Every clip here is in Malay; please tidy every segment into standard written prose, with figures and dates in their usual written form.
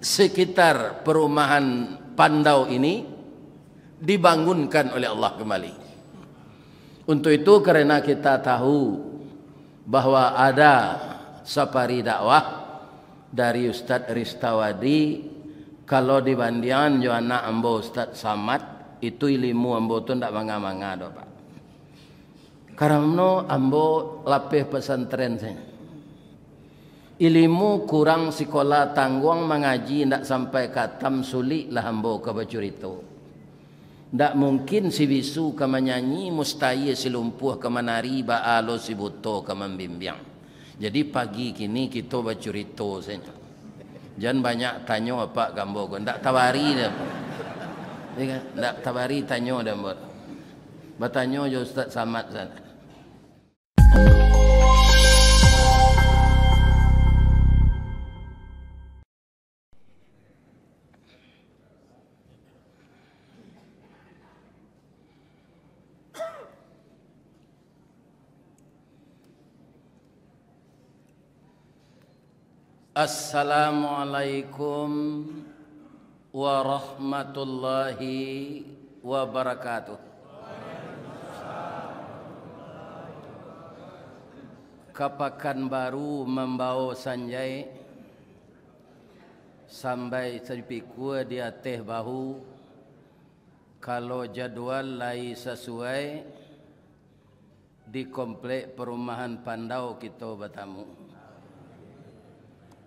sekitar perumahan Pandau ini dibangunkan oleh Allah kembali. Untuk itu karena kita tahu bahwa ada safari dakwah dari Ustaz Ristawadi, kalau dibandingkan jo anak ambo Ustaz Samad, itu ilmu ambo tu ndak manga-manga do Pak. Karena ambo lapih pesantren saya. Ilmu kurang sekolah tangguang mengaji ndak sampai katam sulit lah ambo ke bacurito. Ndak mungkin si bisu ke menyanyi, mustahil si lumpuh ke menari, baalo si buto ke membimbing. Jadi pagi kini kita bacurito saja. Jangan banyak tanya apa gambo, ndak tawari dah. Ndak tawari tanya dah mbak. Bertanya jo Ustaz Samad sana. Assalamualaikum warahmatullahi wabarakatuh. Kapakan baru membawa sanjai sampai terpikul di atas bahu. Kalau jadual lai sesuai di komplek perumahan Pandau kita bertamu.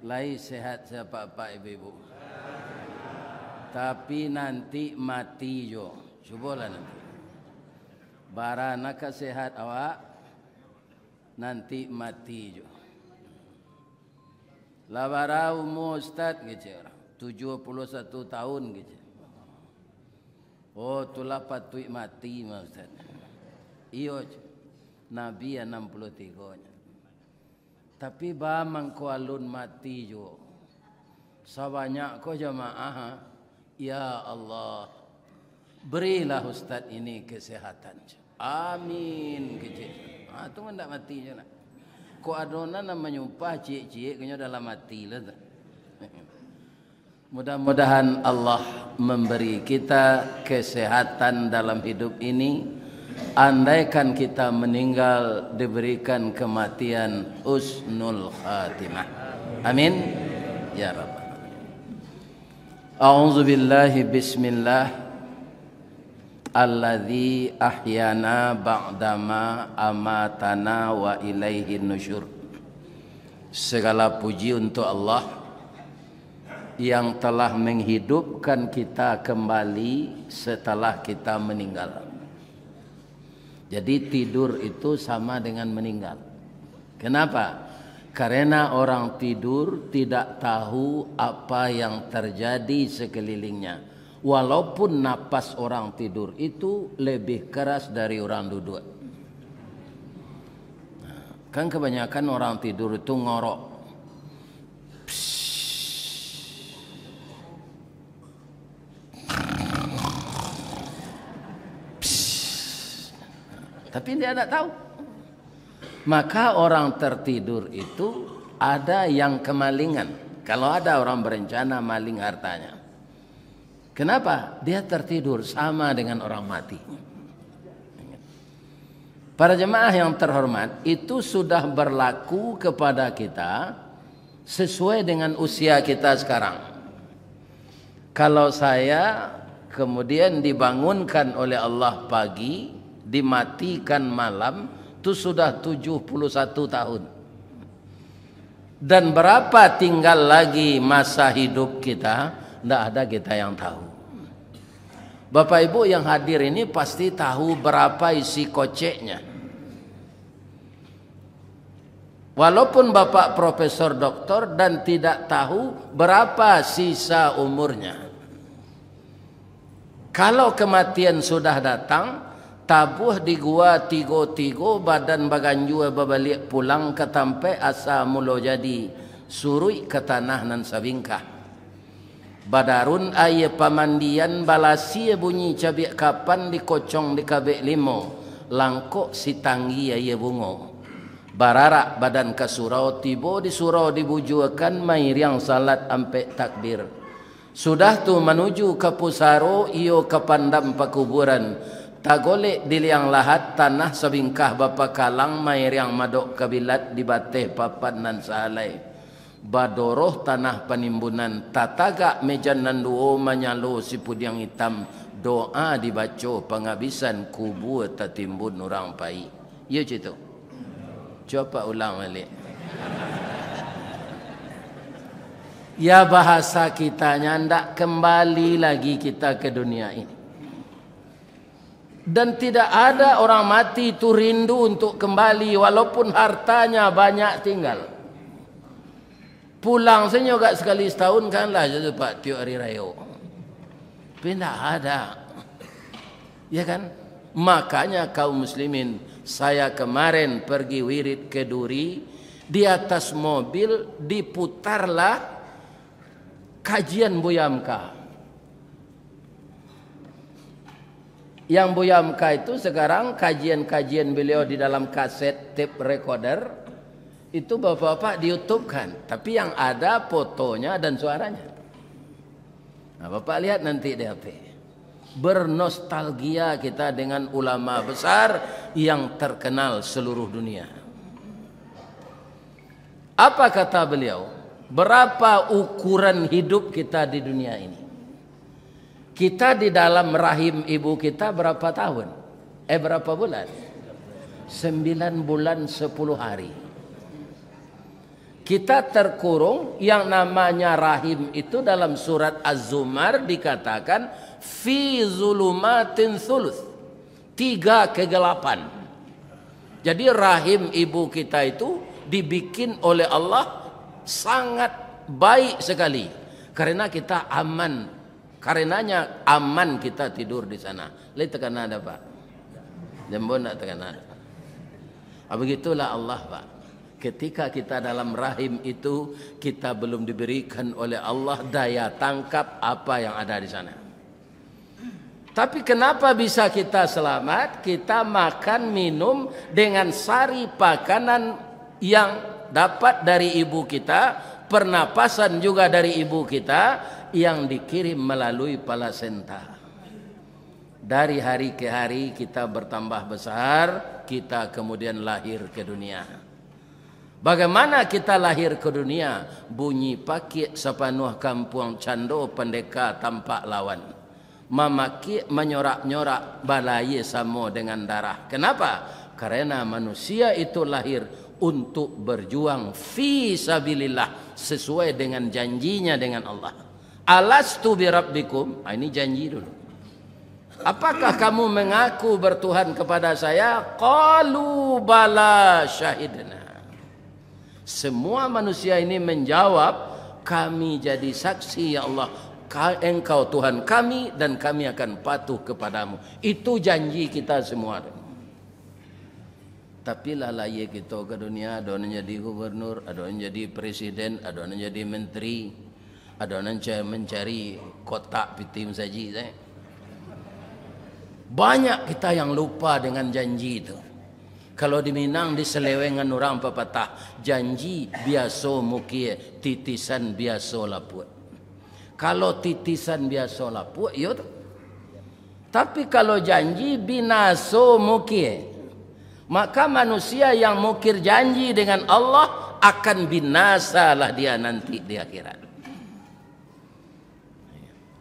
Lai sehat siapa pak ibu-ibu. Tapi nanti mati jo. Cubalah nanti. Barana sehat awak. Nanti mati jo. Labara umur Ustaz gitu. 71 tahun gitu. Oh tulah patut mati mas Ustaz. Iyo Nabi 63 nya. Tapi bamang ko alun mati jo. Sabanyak ko jamaah. Ya Allah. Berilah Ustaz ini kesehatan. Amin. Itu tidak mati je nak. Ko adona nama nyumpah cik-cik kena dalam mati lah. Mudah-mudahan Allah memberi kita kesehatan dalam hidup ini. Andaikan kita meninggal diberikan kematian husnul khatimah. Amin ya rabbal alamin. A'udzu billahi bismillah alladzi ahyana ba'dama amatana wa ilaihi nusyur. Segala puji untuk Allah yang telah menghidupkan kita kembali setelah kita meninggal. Jadi tidur itu sama dengan meninggal. Kenapa? Karena orang tidur tidak tahu apa yang terjadi sekelilingnya. Walaupun napas orang tidur itu lebih keras dari orang duduk. Kan kebanyakan orang tidur itu ngorok. Tapi dia tidak tahu. Maka orang tertidur itu ada yang kemalingan. Kalau ada orang berencana maling hartanya. Kenapa? Dia tertidur sama dengan orang mati. Para jemaah yang terhormat, itu sudah berlaku kepada kita sesuai dengan usia kita sekarang. Kalau saya kemudian dibangunkan oleh Allah pagi, dimatikan malam, itu sudah 71 tahun. Dan berapa tinggal lagi masa hidup kita, tidak ada kita yang tahu. Bapak Ibu yang hadir ini pasti tahu berapa isi koceknya. Walaupun Bapak Profesor Doktor dan tidak tahu berapa sisa umurnya. Kalau kematian sudah datang, tabuh di gua tigo badan baganjua babalik pulang ke tampe asa mulo jadi surui ke tanah nan sabingkah. Badarun aye pamandian balasi bunyi cabik kapan dikocong di kabek limo langkok si tanggi aye bungo. Bararak badan ke surau tibo di surau dibujuakan mair yang salat ampe takbir. Sudah tu menuju ke pusaro iyo ke pandam pakuburan. Tagolek di liang lahat tanah sebingkah bapa kalang mair yang madok kabilat di bateh papat nan sahalai. Badoroh tanah penimbunan tataga mejan nan duo manyalo sipud yang hitam. Doa dibaca penghabisan kubur tertimbun orang pai. Ya cerita. Coba ulang balik. Ya bahasa kitanya ndak kembali lagi kita ke dunia ini. Dan tidak ada orang mati itu rindu untuk kembali walaupun hartanya banyak tinggal. Pulang saja juga sekali setahun kan lah jadi Pak tiap hari raya. Tapi tidak ada. Ya kan? Makanya kaum muslimin, saya kemarin pergi wirid ke Duri, di atas mobil diputarlah kajian Buya Hamka. Yang Buya Hamka itu sekarang kajian-kajian beliau di dalam kaset tape recorder itu bapak-bapak di YouTube kan, tapi yang ada fotonya dan suaranya. Nah, bapak lihat nanti di HP. Bernostalgia kita dengan ulama besar yang terkenal seluruh dunia. Apa kata beliau? Berapa ukuran hidup kita di dunia ini? Kita di dalam rahim ibu kita berapa tahun? Berapa bulan? 9 bulan 10 hari. Kita terkurung, yang namanya rahim itu dalam surat Az-Zumar dikatakan fi zulumatin thuluth, 3 kegelapan. Jadi rahim ibu kita itu dibikin oleh Allah sangat baik sekali karena kita aman. Karenanya aman kita tidur di sana. Lihat tekan ada Pak. Jambon nak tekan ada. Begitulah Allah Pak. Ketika kita dalam rahim itu kita belum diberikan oleh Allah daya tangkap apa yang ada di sana. Tapi kenapa bisa kita selamat? Kita makan minum dengan sari pakanan yang dapat dari ibu kita, pernapasan juga dari ibu kita yang dikirim melalui plasenta. Dari hari ke hari kita bertambah besar, kita kemudian lahir ke dunia. Bagaimana kita lahir ke dunia? Bunyi pakik sepanuh kampung cando pendeka tampak lawan. Memaki menyorak-nyorak balai samo dengan darah. Kenapa? Karena manusia itu lahir untuk berjuang fi sabilillah sesuai dengan janjinya dengan Allah. Alastu birabbikum, ini janji dulu. Apakah kamu mengaku bertuhan kepada saya? Qalu bala syahidna. Semua manusia ini menjawab, kami jadi saksi ya Allah, engkau Tuhan kami dan kami akan patuh kepadamu. Itu janji kita semua. Tapi lalai kita ke dunia, ada orang jadi gubernur, ada orang jadi presiden, ada orang jadi menteri, ada orang mencari kotak pitim saji. Banyak kita yang lupa dengan janji itu. Kalau di Minang diselewengan orang pepatah, janji biasa mukie, titisan biasa laput. Kalau titisan biasa laput, ya. Tapi kalau janji binaso mukie, maka manusia yang mukir janji dengan Allah akan binasalah dia nanti di akhirat.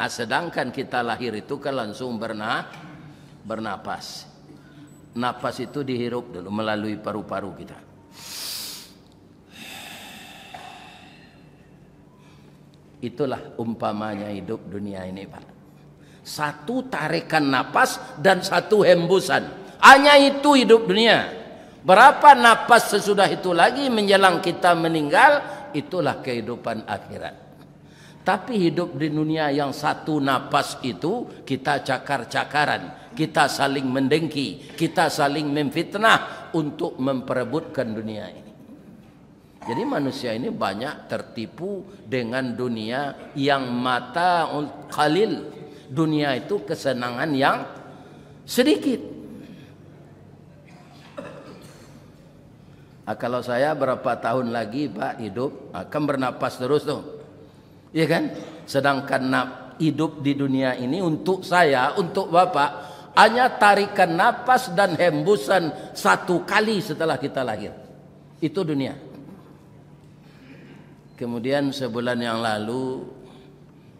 Sedangkan kita lahir itu kan langsung bernapas. Napas itu dihirup dulu melalui paru-paru kita. Itulah umpamanya hidup dunia ini Pak. Satu tarikan napas dan satu hembusan. Hanya itu hidup dunia. Berapa napas sesudah itu lagi menjelang kita meninggal, itulah kehidupan akhirat. Tapi hidup di dunia yang satu napas itu kita cakar-cakaran, kita saling mendengki, kita saling memfitnah untuk memperebutkan dunia ini. Jadi manusia ini banyak tertipu dengan dunia yang mata qalil. Dunia itu kesenangan yang sedikit. Kalau saya berapa tahun lagi Pak hidup akan bernapas terus tuh, iya kan? Sedangkan hidup di dunia ini untuk saya, untuk Bapak, hanya tarikan napas dan hembusan 1 kali setelah kita lahir. Itu dunia. Kemudian sebulan yang lalu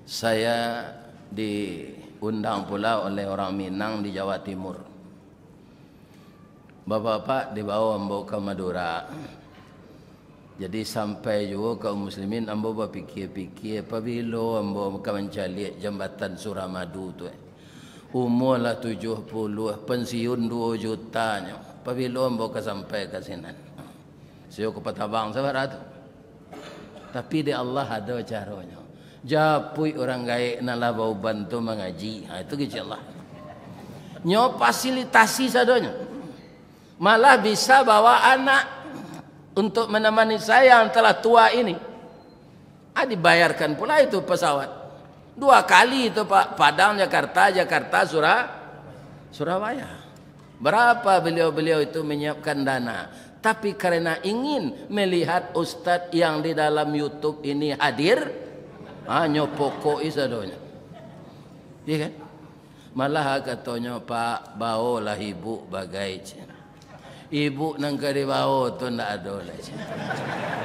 saya diundang pula oleh orang Minang di Jawa Timur. Bapak-bapak dibawa ambo ke Madura. Jadi sampai juga kaum muslimin ambo berfikir-fikir apabila ambo mencari jambatan Suramadu tu. Umur lah 70, pensiun 2 jutanya. Apabila ambo sampai ke sini. Saya ke Patabang sahabat tu. Tapi di Allah ada caranya. Japui orang gaik nak bau bantu mengaji. Itu kecil Allah. Nyo fasilitasi sadanya. Malah bisa bawa anak untuk menemani saya yang telah tua ini. Dibayarkan pula itu pesawat. 2 kali itu Pak. Padang, Jakarta, Surabaya. Berapa beliau-beliau itu menyiapkan dana. Tapi karena ingin melihat ustadz yang di dalam YouTube ini hadir, hanya pokok isadonya. Iya kan? Malah katanya Pak, bawalah ibu bagai ibu nang kari bawa tu ndak ada lah.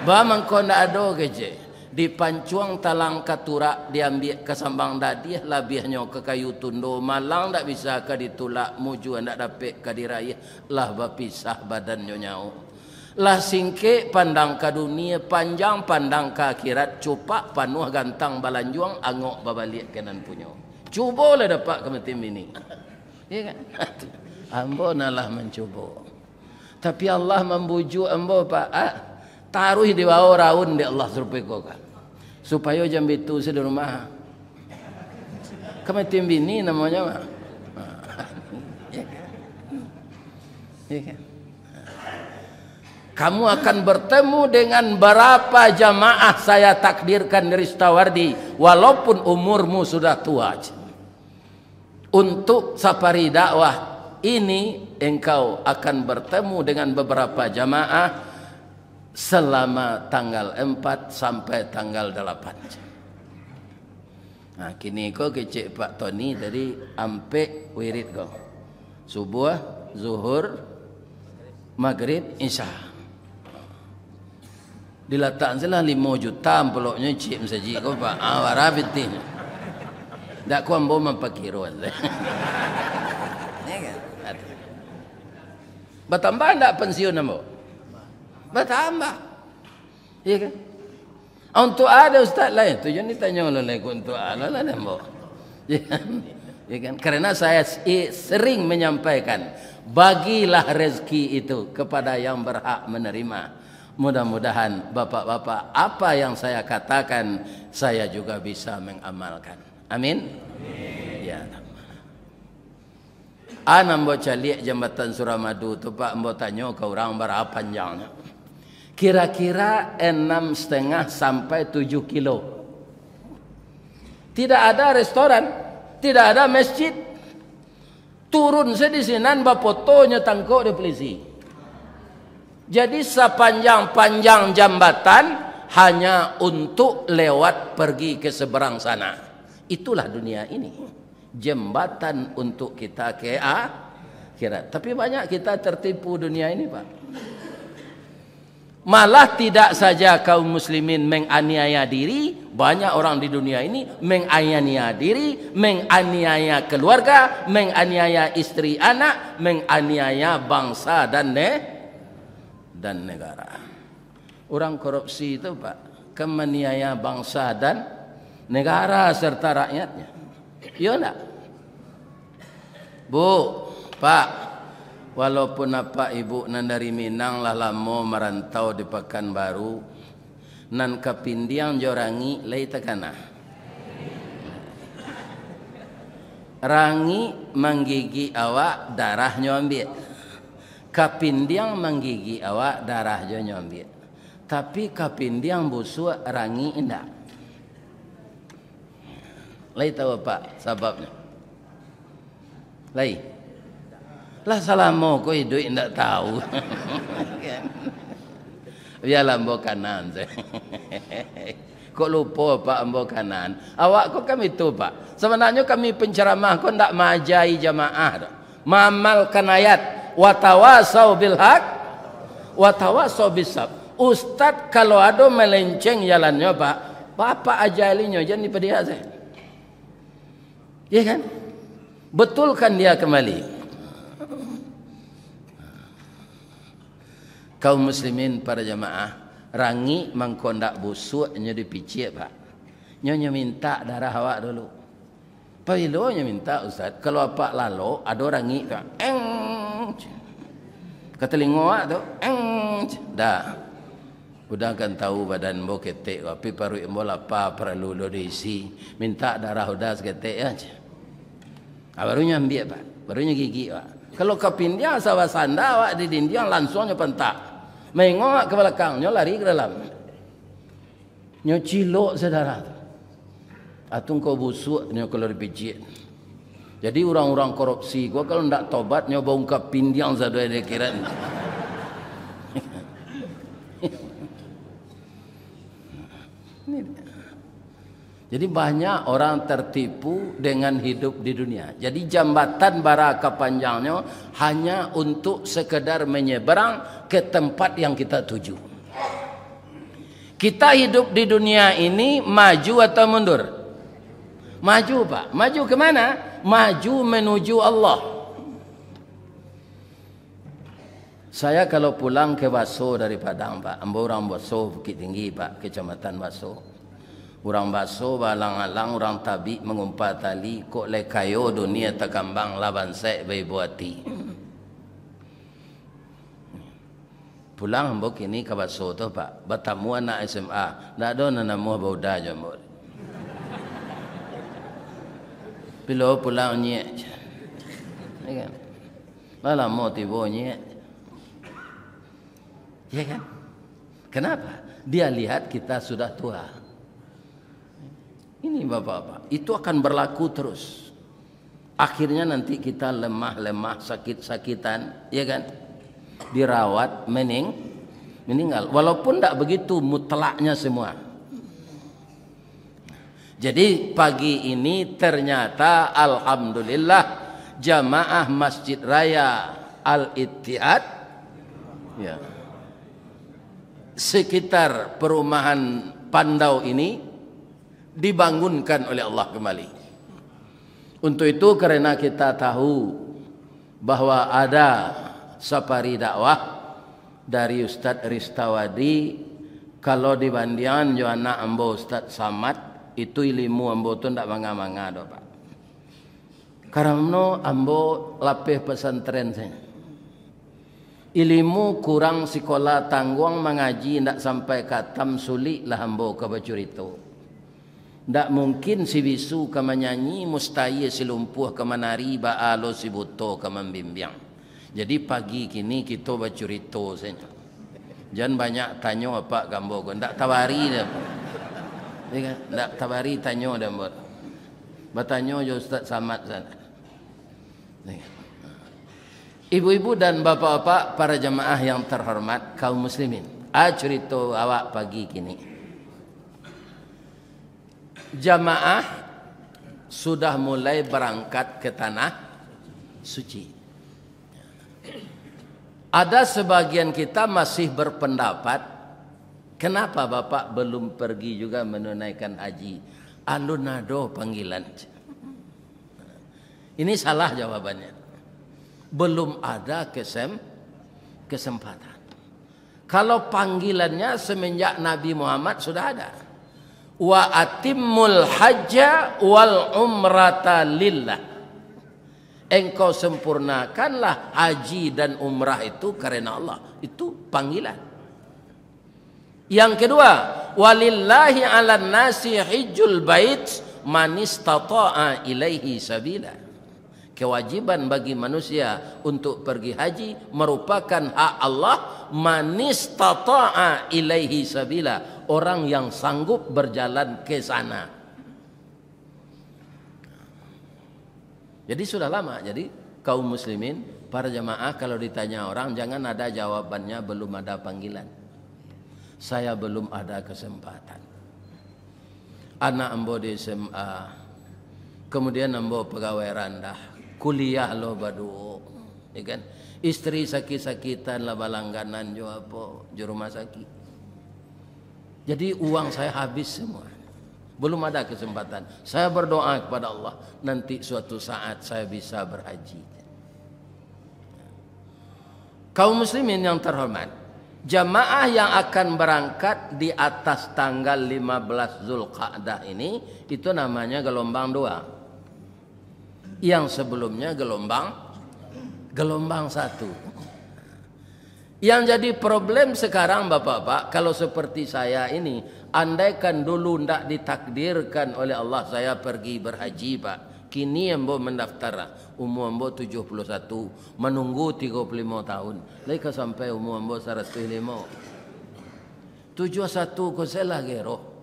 Ba mangko ndak ada keje. Di pancuang talang katura diambil ke sambang dadi labihnya ke kayu tundo malang ndak bisa ke ditulak muju ndak dapat ke diraya lah bapisah badannya nyau. Lah singke pandang ke dunia panjang pandang ke akhirat cupak panuh gantang balanjuang angok babalik kanan punya. Cuba lah dapat ke metim ini. Ya kan? Ambo nalah mencuba. Tapi Allah membujuk ambo Pak, taruh di bawah raun di Allah kan. Supaya jam itu di rumah. Kemetim bini namanya mah. Ya kan? Kamu akan bertemu dengan berapa jamaah saya takdirkan dari Ristawardi walaupun umurmu sudah tua. Untuk safari dakwah ini engkau akan bertemu dengan beberapa jamaah selama tanggal 4 sampai tanggal 8. Nah, kini kau kecik Pak Tony dari ampe wirid kau. Subuh, zuhur, maghrib, isya. Diletakkan salah 5 juta peloknya cik saji kau Pak. Warabit ni. Tak kau ambo mampakiruan. Bertambah tak pensiun ambo? Bertambah. Iya kan? Untuk ada ustaz lain. Tujuan ni tanya oleh untuk Allah lah ambo. Ya kan? Karena saya sering menyampaikan, bagilah rezeki itu kepada yang berhak menerima. Mudah-mudahan bapak-bapak apa yang saya katakan saya juga bisa mengamalkan. Amin. Ya. Ana mbo calik jambatan Suramadu tu Pak, mbo tanya ke orang berapa panjangnya. Kira-kira 6,5 sampai 7 kilo. Tidak ada restoran, tidak ada masjid. Turun saya di sini bapotonya tangkok di polisi. Jadi sepanjang-panjang jambatan hanya untuk lewat pergi ke seberang sana. Itulah dunia ini. Jembatan untuk kita ke akhirat. Tapi banyak kita tertipu dunia ini Pak. Malah tidak saja kaum muslimin menganiaya diri. Banyak orang di dunia ini menganiaya diri, menganiaya keluarga, menganiaya istri anak, menganiaya bangsa dan negara. Orang korupsi itu Pak, kemaniaya bangsa dan negara serta rakyatnya. Ya enggak? Bu, Pak, walaupun apa ibu nan dari Minang lah lama merantau di Pekanbaru, nan kepindiang jorangi lai tekana. Rangi menggigi awak darahnya ambil. Kapindiang menggigi awak darahnya ambil. Tapi kapindiang busuk rangi indah. Lai tahu Pak sebabnya? Lai. Lah salamo ko hidup indak tahu. Biarlah mbok kanan. Kok lupa Pak ambo kanan. Awak kok kami itu Pak. Sebenarnya kami penceramah kok ndak majai jamaah. Mamalkan ayat. Watawasau bil haq. Watawasau bisab. Ustaz kalau ada melenceng jalannya Pak. Bapak ajalinya jangan dipedia saya. Ya kan? Betulkan dia kembali. Kaum muslimin para jamaah. Rangi mangkondak busuk nyo dipicik Pak. Nyo minta darah awak dulu. Pailu nyo minta Ustaz, kalau apa lalu ada rangi Pak. Kata telinga awak tu, dah. Udah kan tahu badan mo ketek tapi paru mo apa perlu lo diisi. Minta darah udah seketek aja. Barunya ambil Pak. Barunya gigi Pak. Kalau kepindia sawah sanda awak di dinding langsungnya pentak. Mengok ke belakang, nyo lari ke dalam. Nyo cilok saudara. Atung kau busuk nyo kalau dipijit. Jadi orang-orang korupsi gua kalau ndak tobat nyo bongkap pindiang sadoi dekiran. Jadi banyak orang tertipu dengan hidup di dunia. Jadi jambatan baraka panjangnya hanya untuk sekedar menyeberang ke tempat yang kita tuju. Kita hidup di dunia ini maju atau mundur? Maju Pak. Maju ke mana? Maju menuju Allah. Saya kalau pulang ke Baso dari Padang Pak. Ambo orang Baso Bukit Tinggi Pak. Kecamatan Baso. Orang Baso balang-alang orang tabi mengumpat tali kok lekayo dunia takambang laban sek bayi buati. Pulang mbok ini ke Baso tu Pak. Bertemu anak SMA. Tak ada nama bauda je mbok. Bila pulang nyek. Ya kan? Malah mau tiba nyek. Ya kan? Kenapa? Dia lihat kita sudah tua. Ini bapak-bapak, itu akan berlaku terus. Akhirnya nanti kita lemah-lemah, sakit-sakitan, ya kan? Dirawat, meninggal. Walaupun tidak begitu mutlaknya semua. Jadi pagi ini ternyata alhamdulillah jamaah Masjid Raya Al-Ittihad, ya, sekitar perumahan Pandau ini dibangunkan oleh Allah kembali. Untuk itu karena kita tahu bahwa ada safari dakwah dari Ustaz Ristawadi, kalau dibandingkan jo anak ambo Ustaz Samad itu ilmu ambo tu ndak manga-manga do Pak. Karena ambo lapih pesantren saya. Ilmu kurang sekolah tangguang mengaji ndak sampai katam sulit lah ambo ke bacurito. Tak mungkin si bisu ke menyanyi, mustahil si lumpuh ke menari, ba'alo si buto ke membimbing. Jadi pagi kini kita bercerita saja. Jangan banyak tanya apa gambar. Tak tawari dah. Tak tawari tanya dah. Bertanya je Ustaz Samad sana. Ibu-ibu dan bapak-bapak, para jemaah yang terhormat, kaum muslimin. Cerita awak pagi kini. Jamaah sudah mulai berangkat ke tanah suci. Ada sebagian kita masih berpendapat, kenapa Bapak belum pergi juga menunaikan haji? Alunado panggilan. Ini salah jawabannya. Belum ada kesempatan. Kalau panggilannya semenjak Nabi Muhammad sudah ada. Wa atimmul hajja wal umrata lillah. Engkau sempurnakanlah haji dan umrah itu karena Allah. Itu panggilan. Yang kedua, walillahi 'alan nasi hijjul bait man istata'a ilaihi sabila. Kewajiban bagi manusia untuk pergi haji merupakan hak Allah, man istata'a ilaihi sabila. Orang yang sanggup berjalan ke sana. Jadi sudah lama. Jadi kaum muslimin, para jamaah kalau ditanya orang jangan ada jawabannya belum ada panggilan. Saya belum ada kesempatan. Anak ambo di SMA, kemudian ambo pegawai rendah, kuliah lo badu, ya kan? Istri sakit-sakitan lah balangganan jo apa, jo rumah sakit. Jadi uang saya habis semua. Belum ada kesempatan. Saya berdoa kepada Allah, nanti suatu saat saya bisa berhaji. Kaum muslimin yang terhormat, jamaah yang akan berangkat di atas tanggal 15 Zulqa'dah ini, itu namanya gelombang 2. Yang sebelumnya gelombang 1. Yang jadi problem sekarang bapak-bapak, kalau seperti saya ini, andaikan dulu tidak ditakdirkan oleh Allah saya pergi berhaji pak, kini ambo mendaftar, umur ambo 71, menunggu 35 tahun, lagi sampai umur ambo 105. 71 ko sela gero.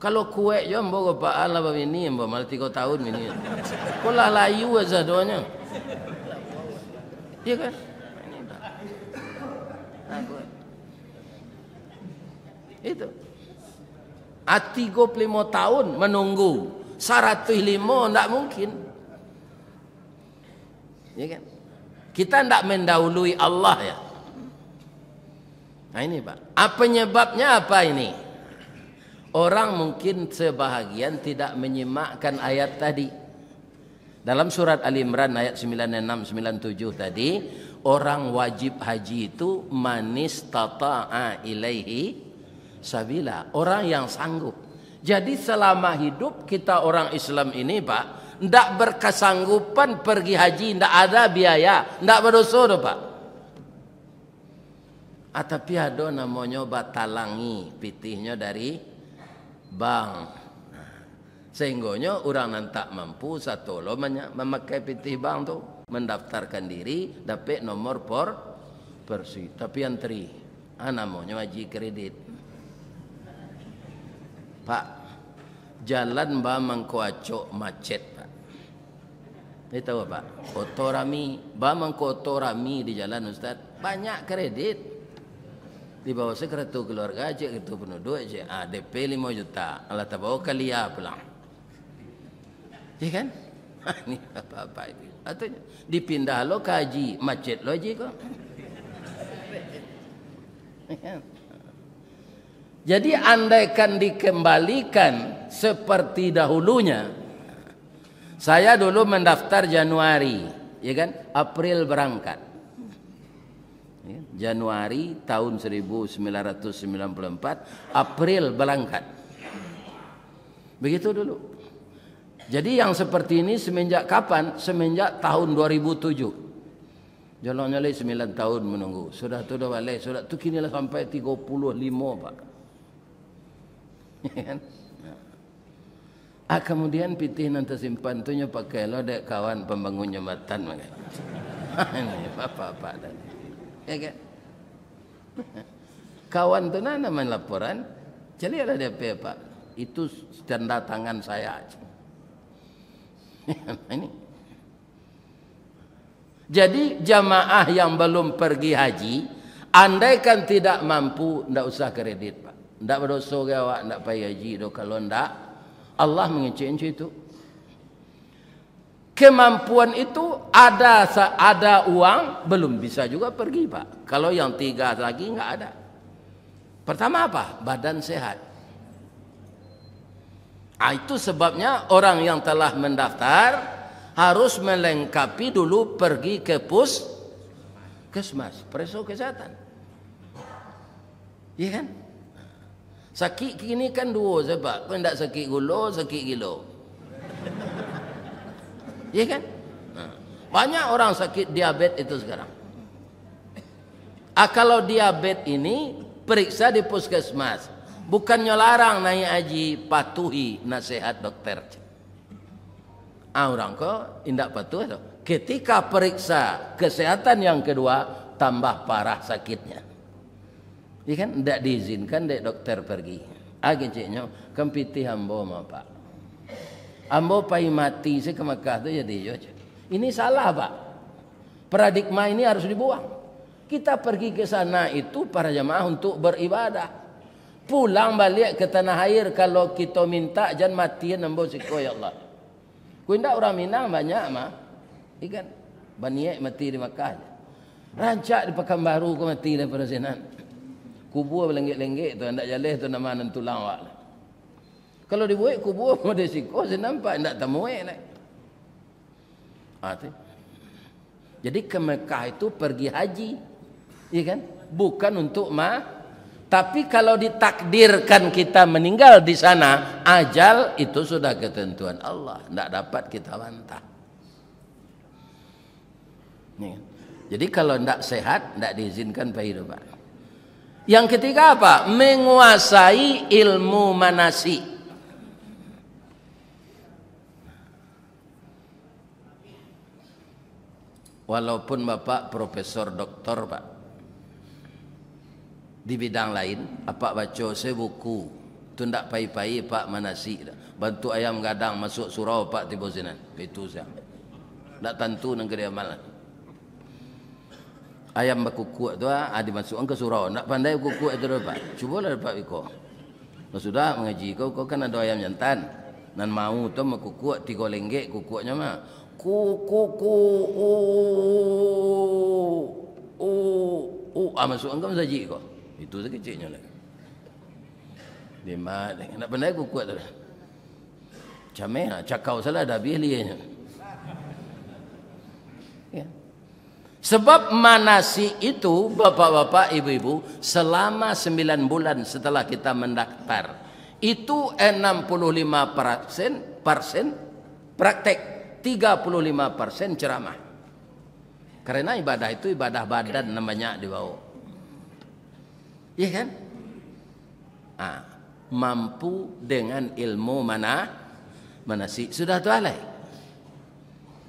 Kalau kue yo ambo pak ala ini ambo mal 3 tahun ini. Kolah layu aja doanya. Iya kan? Itu. 35 tahun menunggu 105 tidak mungkin. Ya kan? Kita tidak mendahului Allah ya. Nah ini Pak. Apa penyebabnya apa ini? Orang mungkin sebahagian tidak menyimakkan ayat tadi. Dalam surat Ali Imran ayat 96 97 tadi, orang wajib haji itu manis tata'a ilaihi sabila, orang yang sanggup. Jadi selama hidup kita orang Islam ini Pak, ndak berkesanggupan pergi haji, ndak ada biaya, ndak berdosa Pak. Tapi ada namanya batalangi pitihnya dari bank. Sehingganya orang yang tak mampu satu lo memakai pitih bank tu, mendaftarkan diri, dapat nomor persi. Tapi yang teri, namanya haji kredit. Pak, jalan ba mangkoacok macet Pak. Ini tahu Pak, otorami, ba mangkotorami di jalan Ustaz, banyak kredit. Di bawah sekretu keluarga aja, itu penduduk aja, DP 5 juta, Allah tabawa kalia pulang. Ya kan? Ini apa-apa itu. Artinya dipindah lo ke haji, macet lo haji kok. Jadi andaikan dikembalikan seperti dahulunya. Saya dulu mendaftar Januari, ya kan? April berangkat. Januari tahun 1994, April berangkat. Begitu dulu. Jadi yang seperti ini semenjak kapan? Semenjak tahun 2007. Jalannya lagi 9 tahun menunggu. Sudah tu dah balik. Sudah tu kini lah sampai 35 Pak. Kemudian pitih nanti simpan tu nya pakai lo dek kawan pembangun jembatan makan. Ini apa-apa tadi. Ya kan? Kawan tu nama laporan. Jadi ada DP Pak. Itu tanda tangan saya aja. Ini. Jadi jamaah yang belum pergi haji, andaikan tidak mampu, tidak usah kredit Pak. Tidak berdosa awak, tidak payah haji. Kalau tidak, Allah mengecek itu. Kemampuan itu ada uang, belum bisa juga pergi Pak. Kalau yang 3 lagi nggak ada. Pertama apa? Badan sehat. Itu sebabnya orang yang telah mendaftar harus melengkapi dulu pergi ke puskesmas, periksa kesehatan. Iya kan? Sakit kini kan 2 sebab. Kau tidak sakit gula, sakit gilo. Iya kan? Banyak orang sakit diabetes itu sekarang. Kalau diabetes ini periksa di puskesmas. Bukannya larang naik haji, patuhi nasihat dokter. Orang kok tidak patuh itu. Ketika periksa kesehatan yang kedua, tambah parah sakitnya. Iya kan? Tidak diizinkan dek dokter pergi. Agaknya kempiti ambo Pak. Ambo pai mati saya ke Makkah tu jadi. Ini salah Pak. Paradigma ini harus dibuang. Kita pergi ke sana itu para jamaah untuk beribadah. Pulang balik ke tanah air kalau kita minta jangan mati nambo siko ya Allah. Kuindak orang Minang banyak mah. Ikan baniek mati di Makkah. Rancak di Pekanbaru ko mati daripada senan. Kubur lenggek-lenggek tu ndak jaleh tu nama nan tulang wak. Kalau dibuat kubur mode siko saya nampak ndak tamuek nak. Tu. Jadi ke Mekah itu pergi haji. Ya kan? Bukan untuk tapi kalau ditakdirkan kita meninggal di sana, ajal itu sudah ketentuan Allah, tidak dapat kita bantah. Jadi kalau tidak sehat, tidak diizinkan kehidupan. Yang ketiga apa? Menguasai ilmu manasik. Walaupun Bapak profesor doktor Pak, di bidang lain, apa baca saya buku, tundak pai-pai Pak manasik, bantu ayam gadang masuk surau Pak tiba sinan, itu saya. Tak tentu nang kerja malah. Ayam berkukuk tu dimasukkan ke surau, nak pandai kukuk itu Pak. Cubalah Pak Iko. Kalau sudah mengaji kau kan ada ayam jantan, nan mau tu berkukuk 3 lenggek kukuknya mah. Kuku masukkan ke saji kau. Itu sekecilnya lagi. Lima, nak pandai aku kuat tu. Cameh, cakau salah dah biarnya. Ya. Sebab manasik itu bapak-bapak, ibu-ibu selama 9 bulan setelah kita mendaftar itu 65% praktek, 35% ceramah. Karena ibadah itu ibadah badan namanya dibawa. Ya kan? Mampu dengan ilmu manasik sudah tu alai.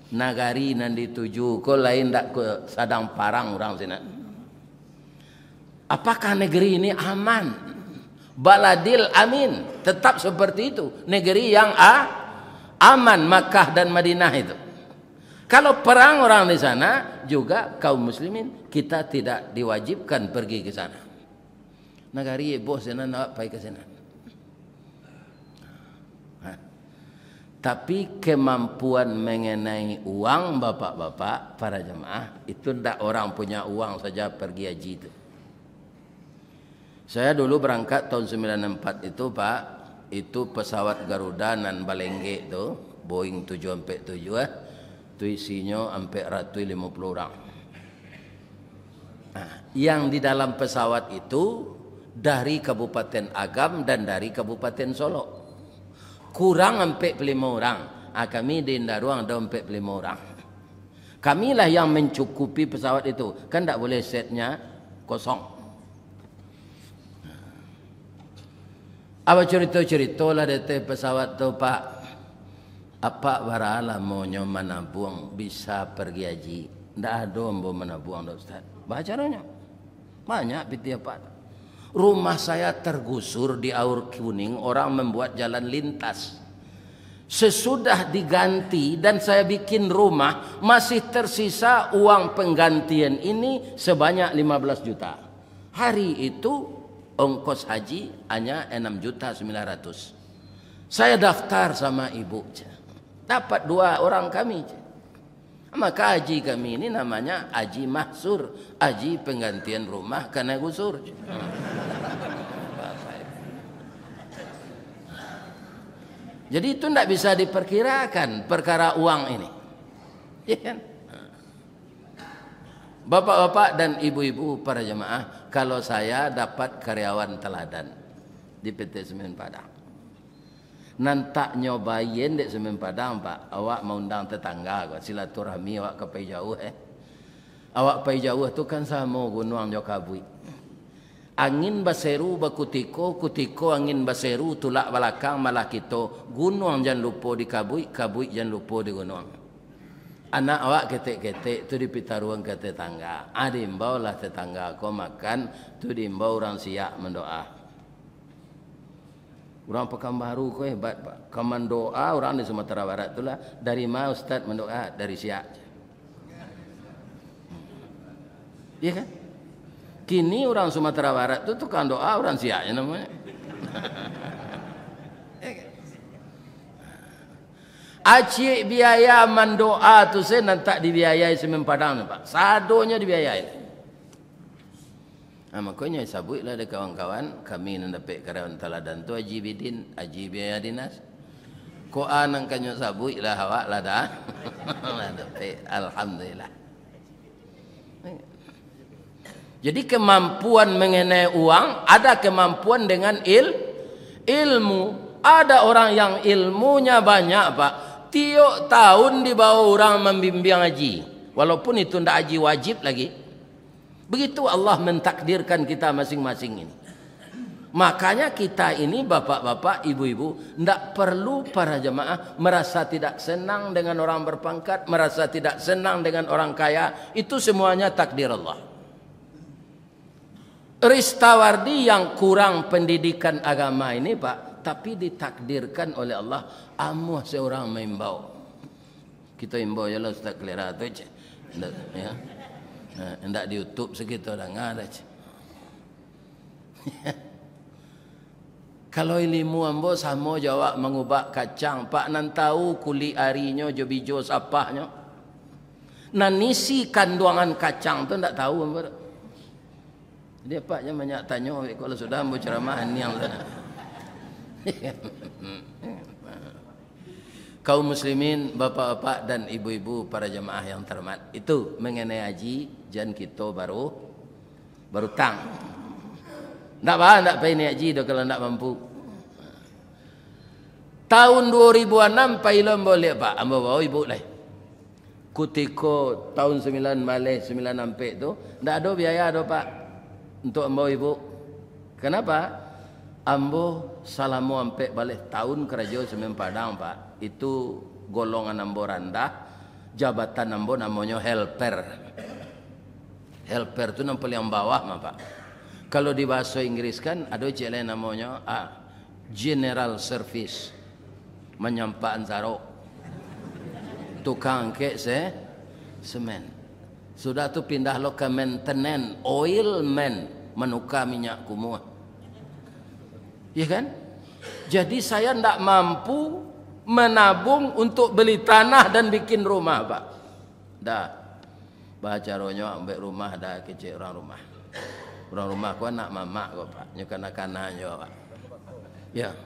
Nagari nan dituju ko lain dak ke sadang parang orang sini. Apakah negeri ini aman? Baladil amin. Tetap seperti itu. Negeri yang aman, Makkah dan Madinah itu. Kalau perang orang di sana juga kaum muslimin kita tidak diwajibkan pergi ke sana. Nagari bos sana nak pergi ke sana. Tapi kemampuan mengenai uang bapak-bapak para jemaah itu tidak orang punya uang saja pergi haji itu. Saya dulu berangkat tahun 94 itu Pak, itu pesawat Garuda nan Balengge itu Boeing 747 itu isinya sampai 150 orang. Yang di dalam pesawat itu dari Kabupaten Agam dan dari Kabupaten Solo. Kurang 45 orang. Kami di Indaruang ada 45 orang. Kamilah yang mencukupi pesawat itu. Kan tak boleh setnya kosong. Apa cerita-cerita lah dari pesawat tu Pak. Apa baralah maunya menabung bisa pergi haji. Tak ada mau menabung Ustaz. Bacaranya banyak piti apa. Rumah saya tergusur di Aur Kuning, orang membuat jalan lintas. Sesudah diganti dan saya bikin rumah, masih tersisa uang penggantian ini sebanyak 15 juta. Hari itu ongkos haji hanya 6.900.000. Saya daftar sama ibu. Dapat 2 orang kami. Maka haji kami ini namanya haji mahsur, haji penggantian rumah karena gusur. Jadi itu tidak bisa diperkirakan perkara uang ini. Ya kan? Bapak-bapak dan ibu-ibu para jemaah, kalau saya dapat karyawan teladan di PT Semen Padang. Nantak nyobain dek Semen Padang Pak, awak mau undang tetangga, silaturahmi awak ke pai jauh Awak pai jauh tu kan sama gunung Jokabui. Angin baseru bakutiko, kutiko angin baseru tulak balakang malah kita. Gunung jangan lupa di Kabui, Kabui jangan lupa di gunung. Anak awak ketek-ketek tu dipitaruan ke tetangga. Diimbau lah tetangga kau makan, tu diimbau orang siap mendoa. Orang Pekanbaru kau hebat Pak. Kau mendoa orang di Sumatera Barat itulah dari mana Ustaz mendoa dari siap. Iya kan? Kini orang Sumatera Barat itu tukang doa orang siaknya namanya. Acik biaya mendoa tu saya nanti dibiayai semen padang Pak. Sadonya dibiayai. Makanya sabutlah ada kawan-kawan kami nak dapat karyawan teladan tu Haji Bidin, Haji biaya dinas. Ko anang kanyo sabutlah awak lah dah. Alhamdulillah. Jadi kemampuan mengenai uang, ada kemampuan dengan ilmu. Ada orang yang ilmunya banyak Pak. Tiap tahun dibawa orang membimbing haji. Walaupun itu tidak haji wajib lagi. Begitu Allah mentakdirkan kita masing-masing ini. Makanya kita ini bapak-bapak, ibu-ibu, tidak perlu para jemaah merasa tidak senang dengan orang berpangkat, merasa tidak senang dengan orang kaya. Itu semuanya takdir Allah. Ristawardi yang kurang pendidikan agama ini Pak, tapi ditakdirkan oleh Allah amuh seorang mengimbau. Kita imbau je lah Ustaz Kelera tu je. Ya. Hendak di YouTube segitu dah ngada je. Kalau ilmu ambo sama jawab mengubah kacang, Pak nan tahu kulit arinya jo bijo sapahnya. Nan isi kandungan kacang tu ndak tahu ambo. Jadi Pak je banyak tanya kalau sudah ambo ceramah ni yang sana. Kaum muslimin, bapak-bapak dan ibu-ibu para jemaah yang terhormat, itu mengenai haji jan kita baru tang. Tak apa, tak payah naik haji dah kalau tak mampu. Tahun 2006 pailom boleh Pak, ambo bawa ibu lah. Kutiko tahun 9 Malay 9 Ampek tu, tak ada biaya dah Pak untuk ambo ibu. Kenapa? Ambo salamu Ampek balik tahun kerja Semen Padang Pak. Itu golongan ambo rendah, jabatan ambo namanya helper. Helper tu yang paling bawah mah Pak. Kalau di bahasa Inggris kan ada istilah namanya general service, menyampaikan zaro, tukang kek semen. Sudah tu pindah lo ke maintenance, oil man, menukar minyak kumua. Ya kan? Jadi saya tidak mampu menabung untuk beli tanah dan bikin rumah Pak. Dah. Baca ronya ambil rumah dah kecil orang rumah. Orang rumah ku anak mamak kau Pak, nya kanak-kanak jo Pak. Ya.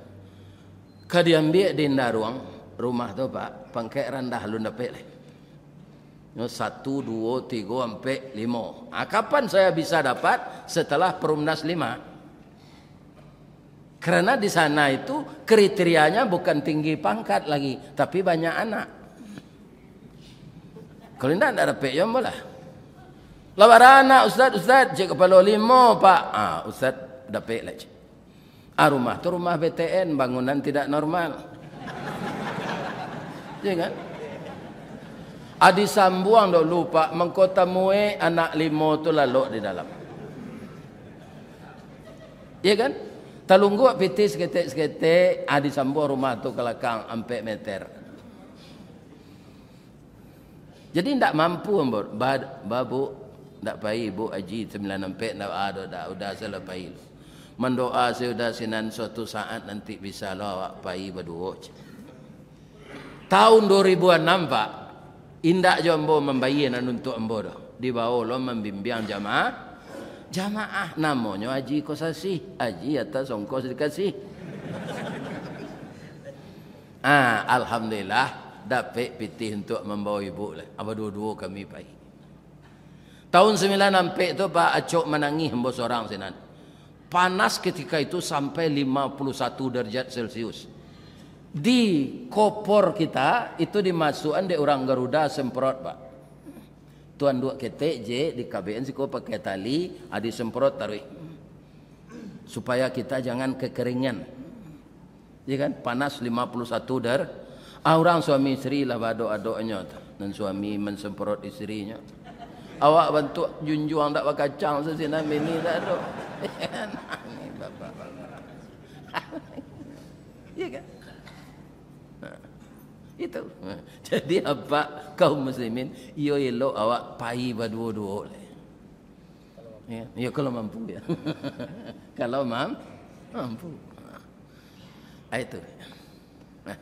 Ka diambil di ruang rumah tu Pak, pangkek rendah lu dapat le. Nya 1 2 3 sampai 5. Kapan saya bisa dapat? Setelah Perumnas 5. Karena di sana itu kriterianya bukan tinggi pangkat lagi, tapi banyak anak. Kalau tidak dapat ya malah. Lawarana Ustaz cik kepala 5 Pak. Ustaz dapat lah cik. Rumah tu rumah BTN, bangunan tidak normal. Ya kan? Adi sambuang dulu Pak, mengkota mue anak 5 tu lalu di dalam. Ya kan? Talunggu piti seketik-seketik, adi sambuang rumah tu ke belakang 4 meter. Jadi tidak mampu babu. Tak payah ibu haji 9 nak ada dah udah selepai. Mendoa sudah sinan suatu saat nanti bisa lo awak payah berdua. Tahun 2006 Pak, indak jombo membayar untuk ambo dah. Di bawah lo membimbing jamaah namanya haji kosasi, haji atas ongkos dikasih. Alhamdulillah dapat pitih untuk membawa ibu lah. Apa dua-dua kami payah. Tahun 9 sampai itu Pak Acok menangis hamba seorang sinan. Panas ketika itu sampai 51 derajat Celcius. Di kopor kita itu dimasukkan di orang Garuda semprot Pak. Tuan dua ketek je di KBN siko pakai tali, adi semprot taruh. Supaya kita jangan kekeringan. Ya kan? Panas 51 derajat. Orang suami istri lah doa-doanya dan suami mensemprot istrinya. Awak bantu junjung tak pakai kacang sesina bini tak ada. Nangis bapak. Ya kan? Itu. Jadi apa kaum muslimin, yo elok awak pai berdua-dua. Ya, kalau mampu ya. Kalau mampu. Itu. Nah,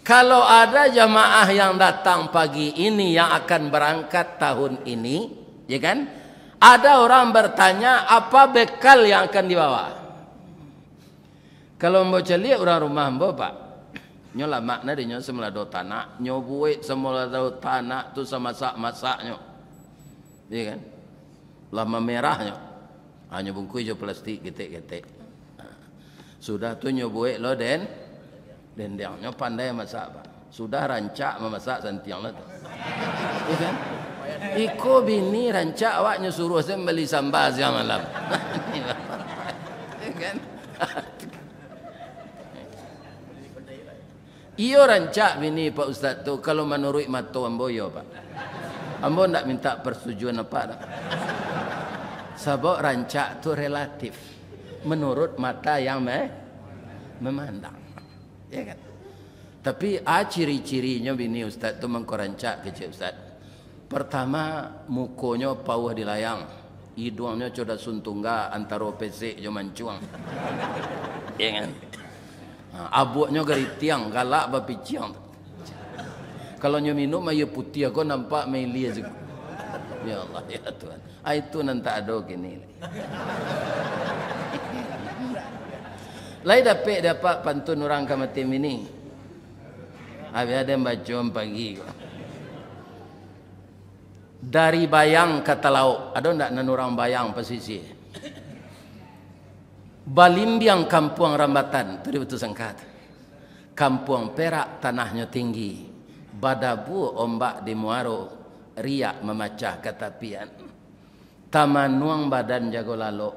kalau ada jamaah yang datang pagi ini yang akan berangkat tahun ini, ya kan? Ada orang bertanya apa bekal yang akan dibawa. Kalau mau celiak orang rumah mbak pak, nyo lah makna dia nyo semula do tanah, nyo buat semula do tanah tu sama masak-masaknya, iya kan? Lama merahnya, hanya bungkus jo plastik getek-getek. Sudah tu nyo buat lo den dia nyo pandai masak pak. Sudah rancak memasak santiang lah tu, iya kan? Iko bini rancak awak nyo suruh saya beli sambal siang malam, iya kan? Iyo rancak bini Pak Ustaz tu kalau menurut mata ambo yo Pak. Ambo ndak minta persetujuan apa dah. Sebab rancak tu relatif menurut mata yang memandang. Ya kan? Tapi ciri-cirinya bini Ustaz tu mengkorancak kecil Ustaz. Pertama mukonya pauh dilayang, hidungnya coda suntungga antara pesek jo mancuang. Ya kan? Abuknya garitiang galak bapiciang. Kalau nyo minum air putih aku nampak meli aja. Ya Allah ya Tuhan. Itu nanti ada gini. Lai dapat pantun orang kamatim ini. Habis ada baca pagi. Dari bayang kata lauk. Ada ndak nan orang bayang pesisir? Balimbiang kampung Rambatan, itu betul sangkat. Kampung Perak tanahnya tinggi. Badabu ombak di Muaro, riak memacah ketapian. Taman nuang badan jago lalu.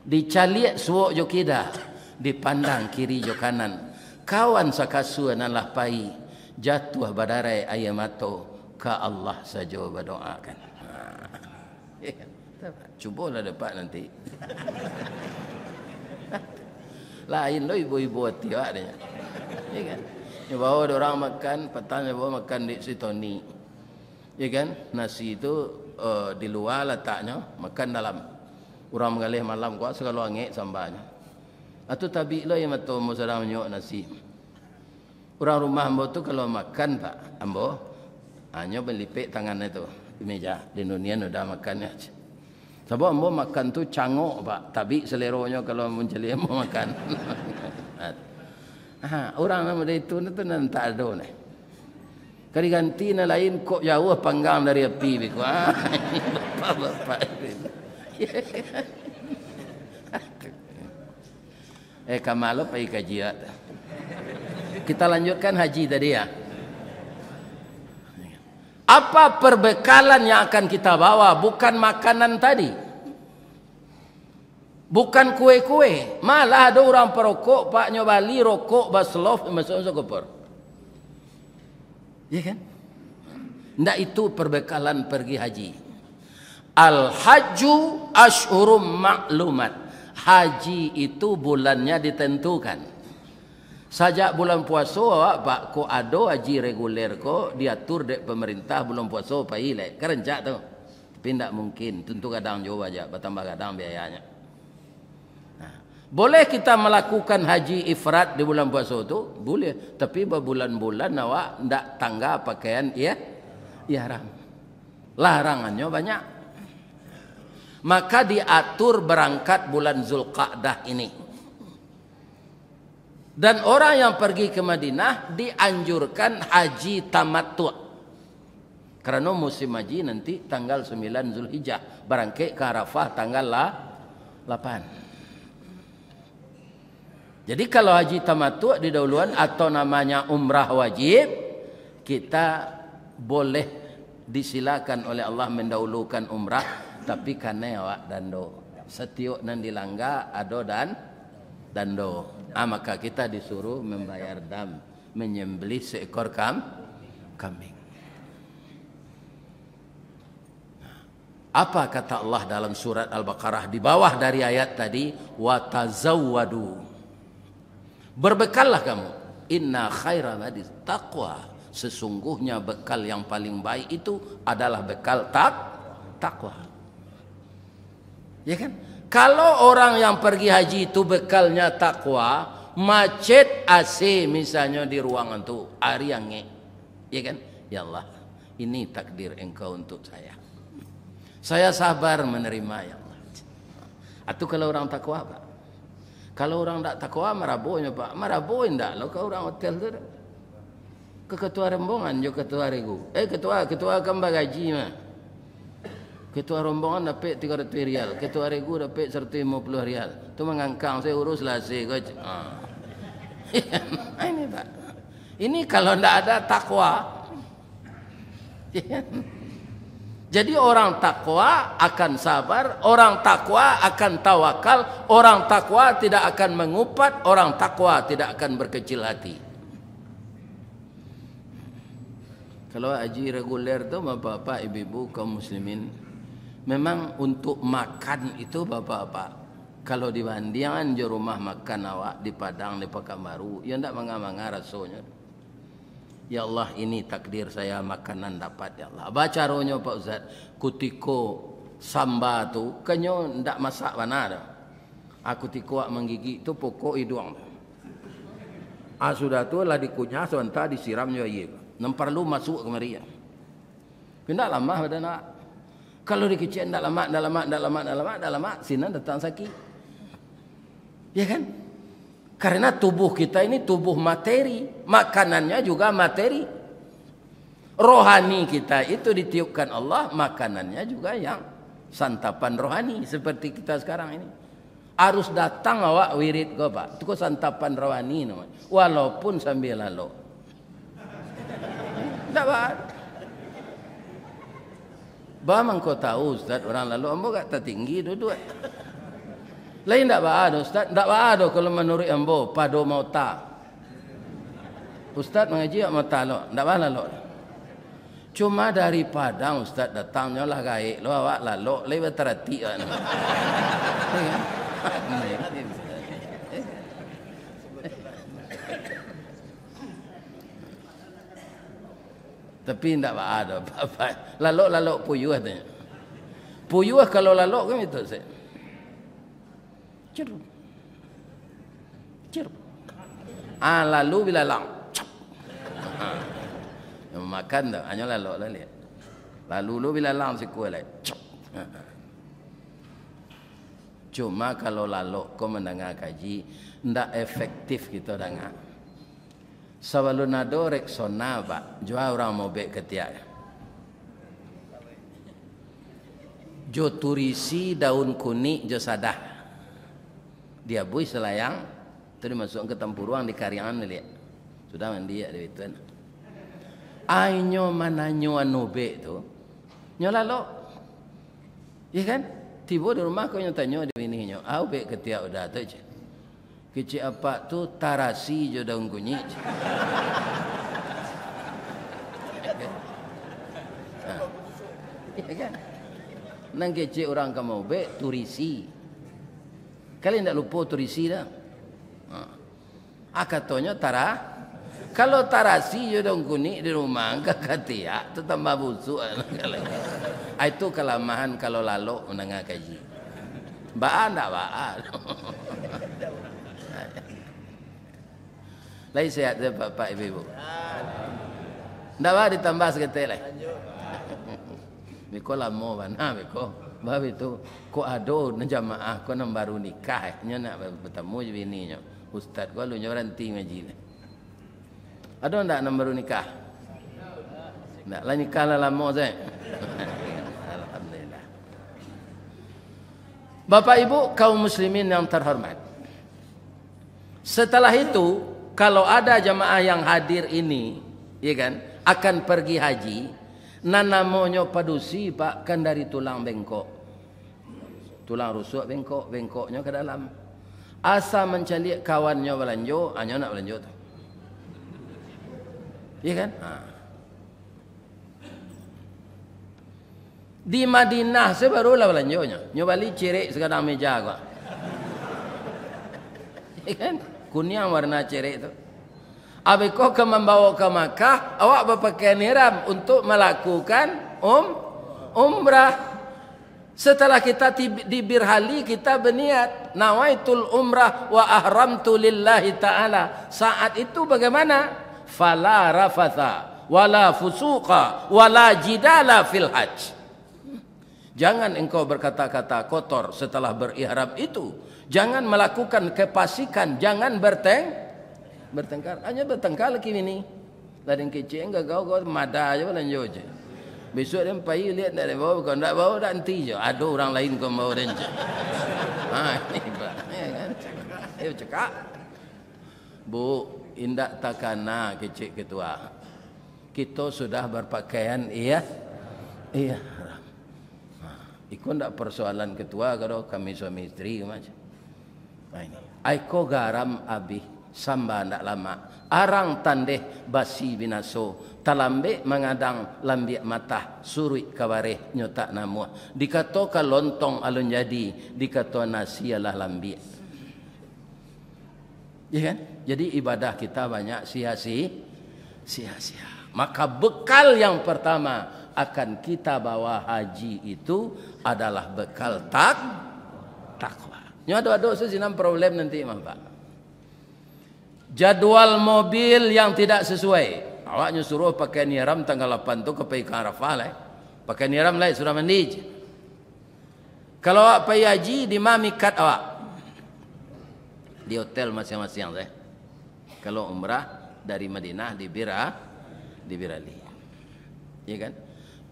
Dicaliak suok jo kida, dipandang kiri jo kanan. Kawan sakasu nalah pai, jatuh badarai ayamato, ka Allah saja berdoakan. Cubalah dapat nanti. Lain lo ibu-ibu hati adanya, ya kan? Ya bawa orang makan, petangnya bawa makan di sitoni, ya kan? Nasi itu di luar letaknya, makan dalam. Orang mengalih malam kuat segala angin sambanya. Atau tabi lo yang betul mau sedang menyok nasi. Orang rumah ambo tu kalau makan pak, ambo hanya belipik tangannya tu di meja, di dunia udah makannya aja. Sebab ambo makan tu cangok pak, tapi seleronya kalau menceli ambo makan. Orang nama dia itu nanti tak ada nih. Kali ganti na lain kok jauh panggang dari api biku. Bapak. Kamalo pergi kaji. Kita lanjutkan haji tadi ya. Apa perbekalan yang akan kita bawa? Bukan makanan tadi. Bukan kue-kue. Malah ada orang perokok, Pak Nyobali rokok baslov masuk koper. Ya kan? Ndak itu perbekalan pergi haji. Al-hajju ashhurum ma'lumat. Haji itu bulannya ditentukan. Sajak bulan puasa Pak ko ado haji reguler ko diatur dek pemerintah bulan puasa paile. Kerencak tu. Tapi ndak mungkin, tentu kadang jauh aja, bertambah kadang biayanya. Boleh kita melakukan haji ifrat di bulan puasa itu? Boleh. Tapi berbulan-bulan awak tidak tangga pakaian ihram. Larangannya banyak. Maka diatur berangkat bulan Zulqa'dah ini. Dan orang yang pergi ke Madinah dianjurkan haji tamattu'. Karena musim haji nanti tanggal 9 Zulhijjah. Berangkat ke Arafah tanggal 8. Jadi kalau haji tamattu' didahuluan atau namanya umrah wajib, kita boleh disilakan oleh Allah mendahulukan umrah, tapi karena awak dando. Setiap nan dilangga ado dan dando. Maka kita disuruh membayar dam, menyembelih seekor kambing. Apa kata Allah dalam surat Al-Baqarah di bawah dari ayat tadi? Wa tazawwadu. Berbekallah kamu. Inna khairal hadis taqwa. Sesungguhnya bekal yang paling baik itu adalah bekal takwa. Ya kan? Kalau orang yang pergi haji itu bekalnya takwa, macet AC misalnya di ruangan tu, hari yang ya kan? Ya Allah, ini takdir Engkau untuk saya. Saya sabar menerima, ya Allah. Atau kalau orang takwa, Pak. Kalau orang tak takwa, marabohnya, Pak. Marabohin tak? Lo kau orang hotel tu. Ke ketua rombongan, jo ketua regu. Ketua kan bagaji mah. Ketua rombongan dapat 300 rial. Ketua regu dapat 150 rial. Tu mengangkang, saya uruslah saya. Ini, Pak. Ini kalau tidak ada takwa. Jadi orang takwa akan sabar, orang takwa akan tawakal, orang takwa tidak akan mengupat, orang takwa tidak akan berkecil hati. Kalau haji reguler tu bapak-bapak, ibu-ibu kaum muslimin, memang untuk makan itu bapak-bapak, kalau dibandingkan di rumah makan awak di Padang, di Pekanbaru, ya tidak mangga-mangga rasanya. Ya Allah, ini takdir saya makanan dapat, ya Allah. Baca rohnya Pak Ustaz, kutiko samba tu kanyo ndak masak mana dah. Aku tiko menggigit tu pokok hidung. Sudah tu lah dikunyah sebentar disiramnya iya. Nem perlu masuk kemari ya. Ndak lama pada nak. Kalau dikecil ndak lama, sini datang sakit. Ya kan? Karena tubuh kita ini tubuh materi, makanannya juga materi. Rohani kita itu ditiupkan Allah, makanannya juga yang santapan rohani seperti kita sekarang ini. Harus datang awak wirid go Pak. Itu santapan rohani namanya. Walaupun sambil lalu. Tidak Pak. Bang kau tahu Ustaz, orang lalu ambo gak tertinggi dua-dua. Lain tak ada Ustaz, tak ada kalau menurut ambo pado mau tak. Ustaz mengaji mau tak lo, tak ada lo. Cuma dari Padang Ustaz datangnya lah gaik lo awak lalu lewat terati kan. Tapi tak ada apa-apa. Lalu puyuh katanya. Puyuh kalau lalu kan itu saya. Ceruk. Lalu bila lang. Yang makan dah, hanya lalu lah lihat. Lalu lu bila lang si kuat lagi. Cuma kalau lalu kau mendengar kaji, ndak efektif kita dengar. Sebelum nado reksona Pak, jual orang mau bek ketiak. Jo turisi daun kuning jo sadah. Dia bui selayang, tu dimasukkan ke tempuruang di karyangan lihat. Sudah mandi ya di itu. Ainyo mananyo anobe tu, nyolalo, iya kan? Tiba di rumah kau nyatanya di sini nyo, be ketiak udah tu je. Kecik apa tu tarasi jo daun kunyit. Iya kan? Nang kecik orang kamu be turisi. Kalian tidak lupa turisi dah. Katanya tara. Kalau tarasi jodong kuning di rumah kakak tiak tu tambah busuk. Itu kelemahan kalau lalu mendengar kaji. Baan tak baan. Lain sehat saya Bapak Ibu. Tak baan ditambah seketik lah. Miko lama mana miko. Bab itu ko ado na jamaah ko nang baru nikah nya nak bertemu je bininya. Ustaz ko lu nyoranti ngaji ni. Ada ndak nang baru nikah? Ndak lah nikah lah lama saya. Alhamdulillah. Bapak Ibu kaum muslimin yang terhormat. Setelah itu kalau ada jamaah yang hadir ini, ya kan, akan pergi haji. Nanamonyo padusi Pak kan dari tulang bengkok. Tulang rusuk bengkoknya ke dalam. Asa mencalik kawannya belanjo, hanya nak belanjo tu. Iya kan? Di Madinah sebarulah belanjonya. Nyobali cerek sekadang meja kok. Iya kan? Kuning warna cerek tu. Abiko ke membawa ke Makkah, awak berpakaian ihram untuk melakukan umrah. Setelah kita di Birhali, kita berniat nawaitul umrah wa ahramtu lillahi ta'ala. Saat itu bagaimana? Fala rafatha wala fusuqa wala jidala fil hajj. Jangan engkau berkata-kata kotor setelah berihram itu. Jangan melakukan kefasikan, jangan bertengkar. Hanya bertengkar lagi ini. Ladang kecil enggak kau mada aja lanjut je. Besok dia pergi lihat dari bawah, kalau tak bawa dah nanti je. Ada orang lain kau bawa dia je. Ini ya kan? Ayo cakap. Bu, indak takana kecil ketua. Kita sudah berpakaian iya. Ikut tak persoalan ketua kalau kami suami isteri macam. Ini. Aiko garam abi samba ndak lama. Arang tandeh basi binaso. Talambe mengadang lambiak mata surui kawareh nyotak namua. Dikato ka lontong alun jadi, dikato nasi ialah lambiak. Ya kan? Jadi ibadah kita banyak sia-sia. Maka bekal yang pertama akan kita bawa haji itu adalah bekal takwa. Nyado-ado sesinam problem nanti mah Pak. Jadwal mobil yang tidak sesuai. Awaknya suruh pakai ihram tanggal 8 tu ke pergi ke Arafah lah. Pakai ihram lah sudah mandi. Kalau awak pergi haji di mana mikat awak? Di hotel masing-masing saya. Kalau umrah dari Madinah di Birali. Ya kan?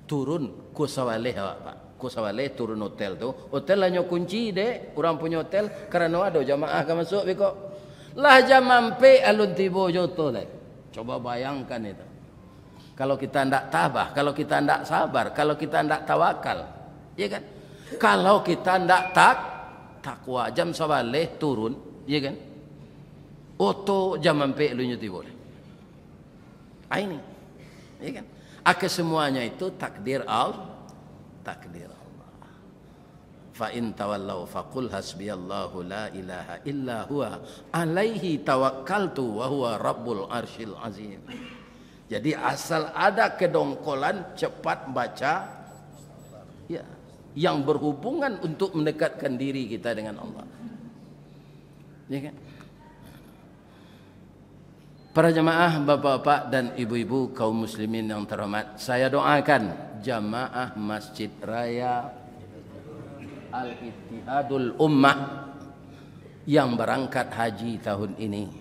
Turun Kusawaleh awak Pak. Kusawaleh turun hotel tu. Hotel hanya kunci dek. Orang punya hotel kerana ada jamaah kan masuk beko. Lah jam mampe alun tibo joto lah. Coba bayangkan itu. Kalau kita tidak tabah, kalau kita tidak sabar, kalau kita tidak tawakal, ya kan? Kalau kita tidak takwa, jam sabaleh turun, ya kan? Oto jam mampe lu nyuti boleh. Ini, ya kan? Semuanya itu takdir Allah. Fa in tawallaw faqul hasbiyallahu la ilaha illa huwa alaihi tawakkaltu wa huwa rabbul arsyil azim. Jadi asal ada kedongkolan cepat baca ya yang berhubungan untuk mendekatkan diri kita dengan Allah. Ya kan? Para jamaah, bapak-bapak dan ibu-ibu kaum muslimin yang terhormat, saya doakan jamaah Masjid Raya Al-Ittihadul Ummah yang berangkat haji tahun ini.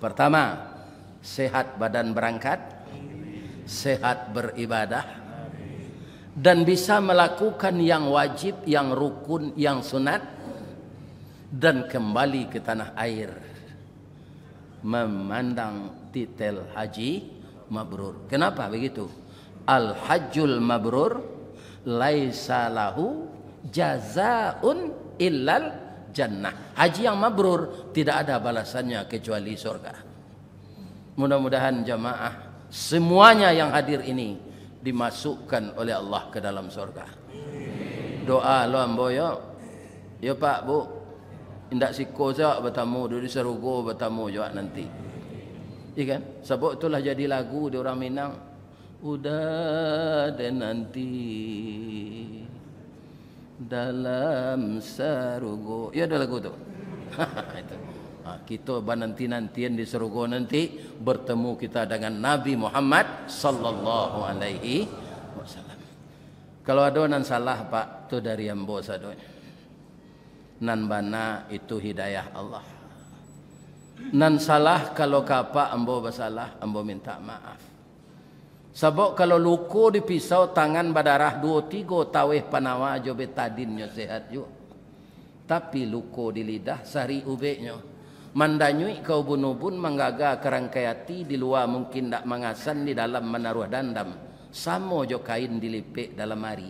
Pertama, sehat badan berangkat, sehat beribadah, dan bisa melakukan yang wajib, yang rukun, yang sunat, dan kembali ke tanah air memandang titel haji mabrur. Kenapa begitu? Al-hajjul mabrur laisa lahu jazaun illal jannah. Haji yang mabrur tidak ada balasannya kecuali surga. Mudah-mudahan jamaah semuanya yang hadir ini dimasukkan oleh Allah ke dalam surga. Doa lo amboyo. Ya Pak Bu, indak siko saja bertamu di Serugo bertamu juga nanti. Ya kan? Sebab itulah jadi lagu di orang Minang. Udah dan nanti dalam Serugo. Ya ada lagu tu. Itu. Kita nanti-nantian di Serugo nanti bertemu kita dengan Nabi Muhammad sallallahu alaihi wasallam. Kalau ada nan salah Pak, tu dari ambo sadonya. Nan bana itu hidayah Allah. Nan salah kalau kapa ambo bersalah, ambo minta maaf. Sebab kalau luko dipisau tangan badarah 2-3 taweh panawa jo betadinnya sehat jo. Tapi luko di lidah sari ubeknya. Mandanyui kau bunubun menggaga kerangkaiati di luar mungkin tak mengasan di dalam menaruh dandam. Samo jo kain dilipik dalam hari.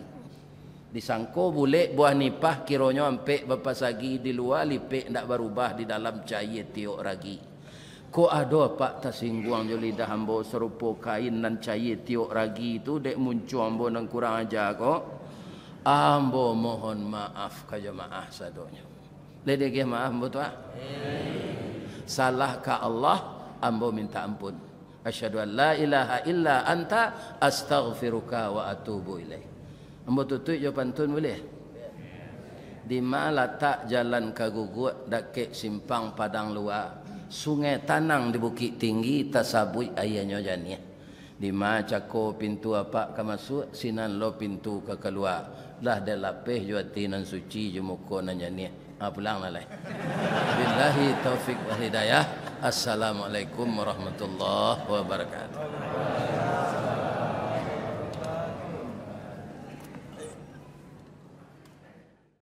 Disangko boleh buah nipah kironyo ampe bapasagi di luar lipik ndak berubah di dalam cair tiok ragi. Ko ada Pak tersinggung jo lidah ambo serupa kain dan cair tiok ragi itu dek muncul ambo nang kurang aja kok. Ambo mohon maaf ka jemaah sadonya. Ledek maaf ambo tuah. Salah ka Allah ambo minta ampun. Asyhadu an la ilaha illa anta astaghfiruka wa atubu ilaik. Ambo tutup jo pantun boleh? di mana letak jalan Kagugut dake simpang Padang Luar, sungai Tanang di Bukit Tinggi tasabui ayahnya jania. Di mana cako pintu apa ke masuk, sinan lo pintu ke keluar. Lah de lapeh jua tinan suci jumuko nanya ni. Pulang lah. Billahi taufik wal hidayah. Assalamualaikum warahmatullahi wabarakatuh.